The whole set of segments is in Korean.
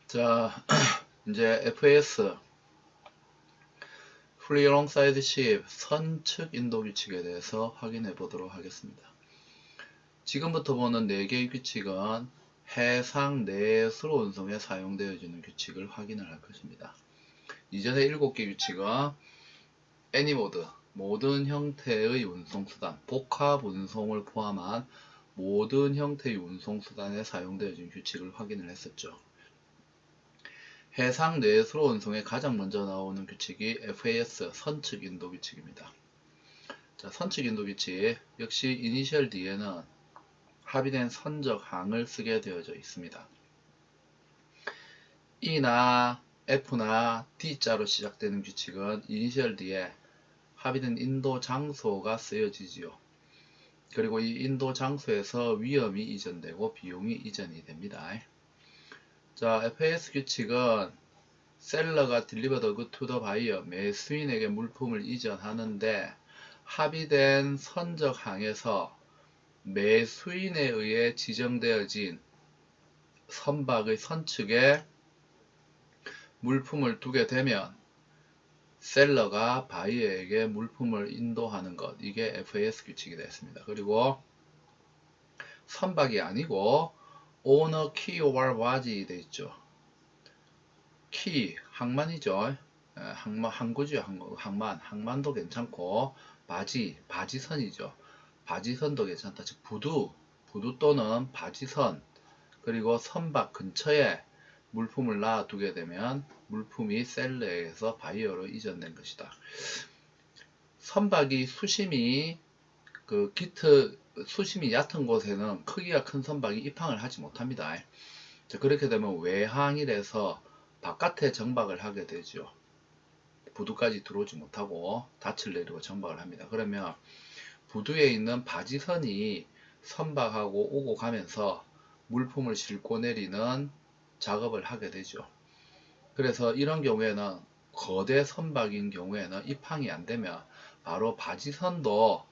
자, 이제 FAS Free Alongside Ship 선측 인도 규칙에 대해서 확인해 보도록 하겠습니다. 지금부터 보는 4개의 규칙은 해상 내수로 운송에 사용되어지는 규칙을 확인을 할 것입니다. 이전에 7개 규칙은 Any Mode, 모든 형태의 운송수단, 복합 운송을 포함한 모든 형태의 운송수단에 사용되어지는 규칙을 확인을 했었죠. 해상 내수로 운송에 가장 먼저 나오는 규칙이 FAS 선측 인도 규칙입니다. 자, 선측 인도 규칙 역시 이니셜 뒤에는 합의된 선적 항을 쓰게 되어져 있습니다. E나 F나 D자로 시작되는 규칙은 이니셜 뒤에 합의된 인도 장소가 쓰여지지요. 그리고 이 인도 장소에서 위험이 이전되고 비용이 이전이 됩니다. 자, FAS 규칙은 셀러가 delivered good to the buyer, 매수인에게 물품을 이전하는데 합의된 선적 항에서 매수인에 의해 지정되어진 선박의 선측에 물품을 두게 되면 셀러가 바이어에게 물품을 인도하는 것, 이게 FAS 규칙이 되었습니다. 그리고 선박이 아니고 오너 키 or 바지 되어 있죠. 키, 항만이죠. 항구죠. 항만도 괜찮고 바지선이죠. 바지선도 괜찮다. 즉 부두 또는 바지선, 그리고 선박 근처에 물품을 놔두게 되면 물품이 셀러에게서 바이어로 이전된 것이다. 선박이 수심이 수심이 얕은 곳에는 크기가 큰 선박이 입항을 하지 못합니다. 자, 그렇게 되면 외항일에서 바깥에 정박을 하게 되죠. 부두까지 들어오지 못하고 닻을 내리고 정박을 합니다. 그러면 부두에 있는 바지선이 선박하고 오고 가면서 물품을 싣고 내리는 작업을 하게 되죠. 그래서 이런 경우에는 거대 선박인 경우에는 입항이 안 되면 바로 바지선도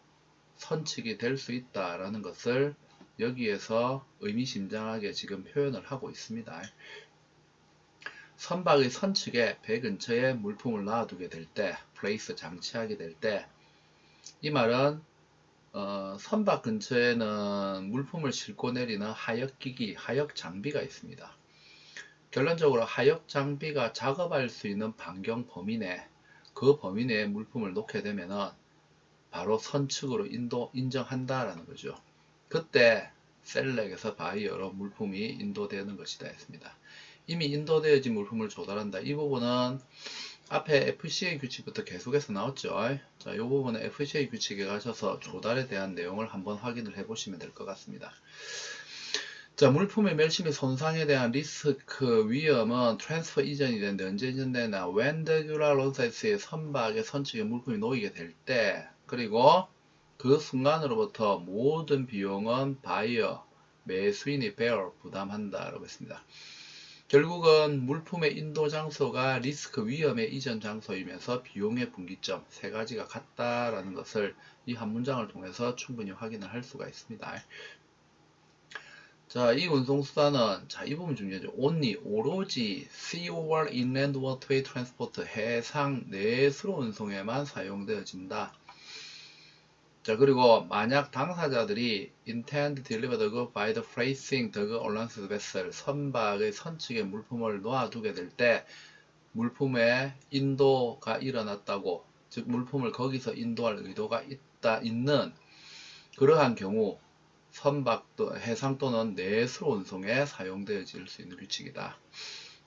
선측이 될 수 있다라는 것을 여기에서 의미심장하게 지금 표현을 하고 있습니다. 선박의 선측에 배 근처에 물품을 놔두게 될 때, 플레이스 장치하게 될 때, 이 말은 선박 근처에는 물품을 싣고 내리는 하역기기, 하역장비가 있습니다. 결론적으로 하역장비가 작업할 수 있는 반경 범위 내, 그 범위 내에 물품을 놓게 되면은 바로 선측으로 인정한다라는 거죠. 그때 셀렉에서 바이어로 물품이 인도되는 것이다 했습니다. 이미 인도되어진 물품을 조달한다. 이 부분은 앞에 FCA 규칙부터 계속해서 나왔죠. 자, 이 부분은 FCA 규칙에 가셔서 조달에 대한 내용을 한번 확인을 해 보시면 될 것 같습니다. 자, 물품의 멸시 및 손상에 대한 리스크 위험은 트랜스퍼 이전이 되는데 언제 이전되나? when the regular onsite의 선박의 선측에 물품이 놓이게 될 때, 그리고 그 순간으로부터 모든 비용은 바이어, 매수인이 bear, 부담한다 라고 했습니다. 결국은 물품의 인도 장소가 리스크 위험의 이전 장소이면서 비용의 분기점 세 가지가 같다라는 것을 이 한 문장을 통해서 충분히 확인을 할 수가 있습니다. 자, 이 운송수단은, 자, 이 부분 중요하죠. only, 오로지 sea or inland waterway transport, 해상 내수로 운송에만 사용되어진다. 자, 그리고 만약 당사자들이 intend delivered by the freighting the allowance vessel, 선박의 선측에 물품을 놓아두게 될 때 물품의 인도가 일어났다고, 즉 물품을 거기서 인도할 의도가 있는 그러한 경우 선박 해상 또는 내수로 운송에 사용되어질 수 있는 규칙이다.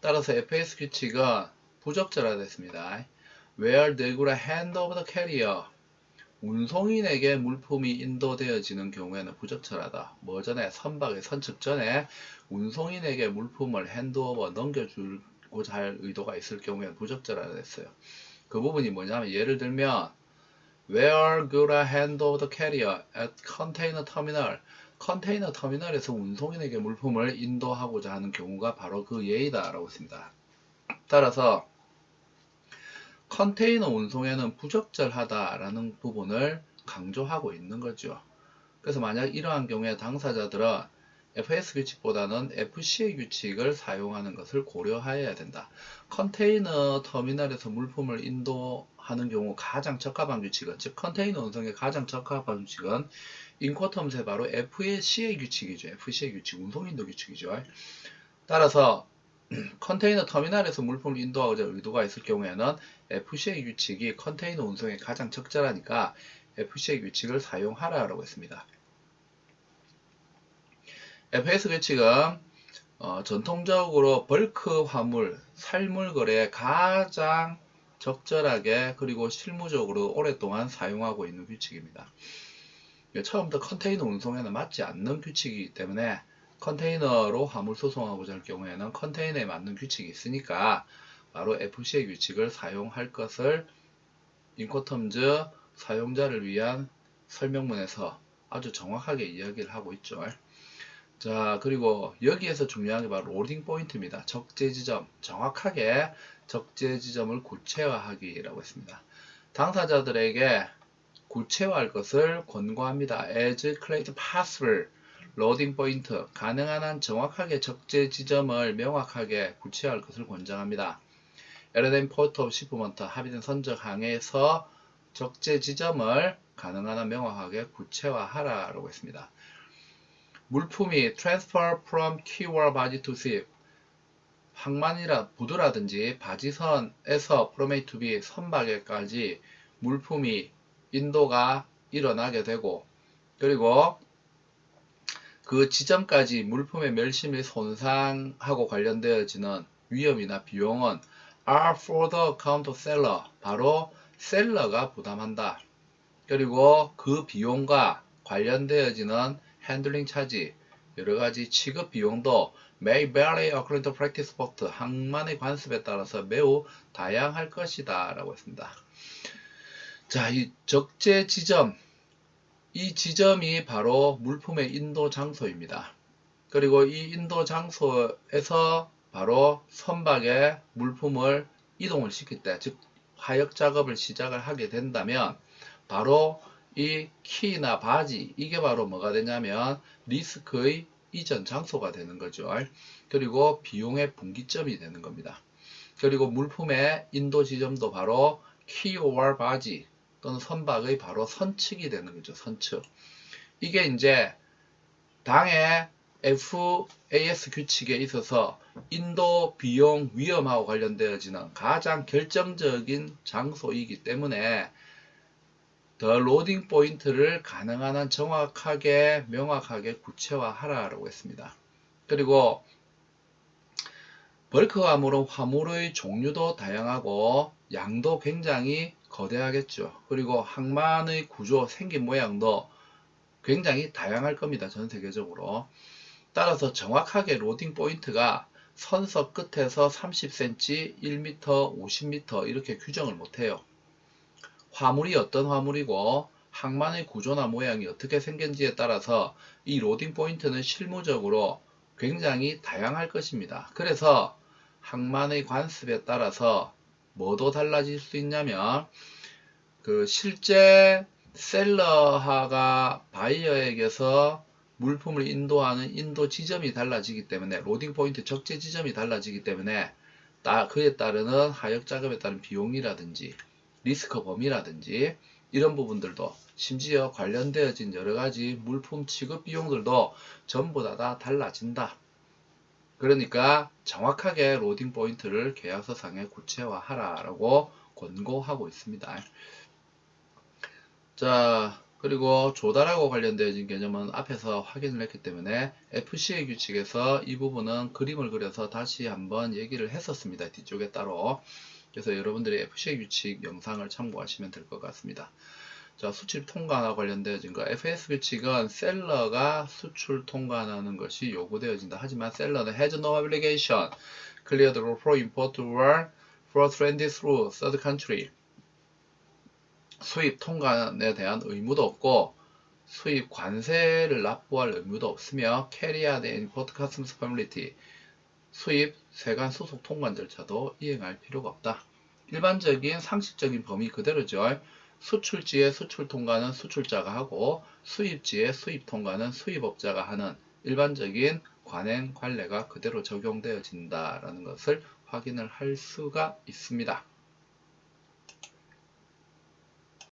따라서 FAS 규칙은 부적절하됐습니다. Where they could hand over the carrier, 운송인에게 물품이 인도되어지는 경우에는 부적절하다. 뭐 전에 선박의 선측 전에 운송인에게 물품을 핸드오버 넘겨주고자 할 의도가 있을 경우에는 부적절하다 했어요. 그 부분이 뭐냐면 예를 들면 Where could I hand over the carrier at container terminal? 컨테이너 터미널에서 운송인에게 물품을 인도하고자 하는 경우가 바로 그 예이다 라고 했습니다. 따라서 컨테이너 운송에는 부적절하다라는 부분을 강조하고 있는 거죠. 그래서 만약 이러한 경우에 당사자들은 FS 규칙보다는 FCA 규칙을 사용하는 것을 고려해야 된다. 컨테이너 터미널에서 물품을 인도하는 경우 가장 적합한 규칙은, 즉 컨테이너 운송에 가장 적합한 규칙은 인코텀스의 바로 FCA 규칙이죠. FCA 규칙, 운송 인도 규칙이죠. 따라서 컨테이너 터미널에서 물품을 인도하고자 의도가 있을 경우에는 FCA 규칙이 컨테이너 운송에 가장 적절하니까 FCA 규칙을 사용하라고 했습니다. FS 규칙은 전통적으로 벌크 화물, 살물 거래에 가장 적절하게 그리고 실무적으로 오랫동안 사용하고 있는 규칙입니다. 처음부터 컨테이너 운송에는 맞지 않는 규칙이기 때문에 컨테이너로 화물 소송하고자 할 경우에는 컨테이너에 맞는 규칙이 있으니까 바로 FCA 규칙을 사용할 것을 인코텀즈 사용자를 위한 설명문에서 아주 정확하게 이야기를 하고 있죠. 자, 그리고 여기에서 중요한 게 바로 로딩 포인트입니다. 적재 지점, 정확하게 적재 지점을 구체화하기라고 했습니다. 당사자들에게 구체화할 것을 권고합니다. As create possible loading point, 가능한 한 정확하게 적재 지점을 명확하게 구체화할 것을 권장합니다. LNM port of shipment, 합의된 선적 항에서 적재 지점을 가능한 한 명확하게 구체화하라고 했습니다. 물품이 transfer from quay 바지 to ship, 항만이라 부두라든지 바지선에서 from A to B 선박에까지 물품이 인도가 일어나게 되고, 그리고 그 지점까지 물품의 멸실 및 손상하고 관련되어지는 위험이나 비용은 are for the account of seller, 바로 셀러가 부담한다. 그리고 그 비용과 관련되어지는 핸들링 차지, 여러가지 취급 비용도 may vary according to practice boat, 항만의 관습에 따라서 매우 다양할 것이다 라고 했습니다. 자, 이 적재 지점, 이 지점이 바로 물품의 인도 장소입니다. 그리고 이 인도 장소에서 바로 선박에 물품을 이동을 시킬 때, 즉 하역 작업을 시작을 하게 된다면 바로 이 키나 바지, 이게 바로 뭐가 되냐면 리스크의 이전 장소가 되는 거죠. 그리고 비용의 분기점이 되는 겁니다. 그리고 물품의 인도 지점도 바로 키 or 바지 또는 선박의 바로 선측이 되는 거죠. 선측. 이게 이제 당의 FAS 규칙에 있어서 인도 비용 위험하고 관련되어지는 가장 결정적인 장소이기 때문에 더 로딩 포인트를 가능한 한 정확하게 명확하게 구체화하라고 했습니다. 그리고 벌크 화물은 화물의 종류도 다양하고 양도 굉장히 거대하겠죠. 그리고 항만의 구조, 생긴 모양도 굉장히 다양할 겁니다. 전 세계적으로. 따라서 정확하게 로딩 포인트가 선석 끝에서 30cm, 1m, 50m 이렇게 규정을 못해요. 화물이 어떤 화물이고 항만의 구조나 모양이 어떻게 생긴지에 따라서 이 로딩 포인트는 실무적으로 굉장히 다양할 것입니다. 그래서 항만의 관습에 따라서 뭐도 달라질 수 있냐면 그 실제 셀러가 바이어에게서 물품을 인도하는 인도 지점이 달라지기 때문에 로딩 포인트 적재 지점이 달라지기 때문에 그에 따르는 하역 작업에 따른 비용이라든지 리스크 범위라든지 이런 부분들도 심지어 관련되어진 여러가지 물품 취급 비용들도 전부 다 달라진다. 그러니까 정확하게 로딩 포인트를 계약서상에 구체화하라고 권고하고 있습니다. 자, 그리고 조달하고 관련되어진 개념은 앞에서 확인을 했기 때문에 FCA 규칙에서 이 부분은 그림을 그려서 다시 한번 얘기를 했었습니다. 뒤쪽에 따로. 그래서 여러분들이 FCA 규칙 영상을 참고하시면 될 것 같습니다. 자, 수출 통관과 관련되어진 거. FS 규칙은 셀러가 수출 통관하는 것이 요구되어진다. 하지만 셀러는 has no obligation clear the road for import or for transit through third country. 수입 통관에 대한 의무도 없고 수입 관세를 납부할 의무도 없으며 carry out the import customs formality, 수입 세관 수속 통관 절차도 이행할 필요가 없다. 일반적인 상식적인 범위 그대로죠. 수출지의 수출 통관은 수출자가 하고 수입지의 수입 통관은 수입업자가 하는 일반적인 관행 관례가 그대로 적용되어진다라는 것을 확인을 할 수가 있습니다.